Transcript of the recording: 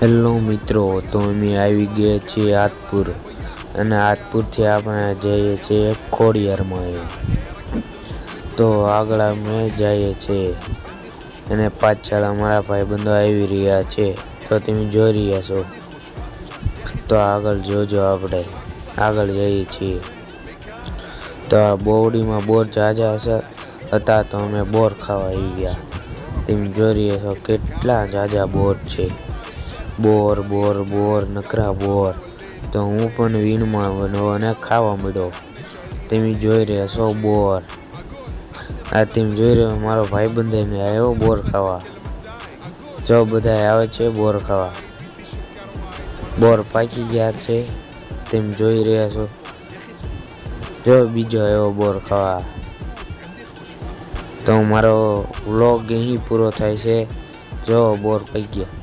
Hello મિત્રો, તો અમે આવી ગયા છીએ આદપુર અને આદપુરથી આપણે જઈએ છીએ ખોડિયારમાં. તો આગળ અમે જઈએ છીએ અને પાછળ અમારા ભાઈબંધો આવી રહ્યા છે, તો તમે જોઈ રહ્યા છો. તો આગળ જોજો, આપણે આગળ જઈએ છીએ. તો આ બોવડીમાં બોર ઝાઝા હતા, તો અમે બોર ખાવા આવી ગયા. તમે જોઈ રહ્યા છો કેટલા ઝાઝા બોર છે. બોર બોર બોર નકરા બોર. તો હું પણ વીણમાં બન્યો અને ખાવા મળ્યો. તમે જોઈ રહ્યા છો બોર. આ તમે જોઈ રહ્યો મારો ભાઈબંધ આવ્યો બોર ખાવા. જો બધા આવે છે બોર ખાવા. બોર પાકી ગયા છે, તમે જોઈ રહ્યા છો. જો બીજો આવ્યો બોર ખાવા. તો મારો વ્લોગ અહીં પૂરો થાય છે. જો બોર પાકી ગયા.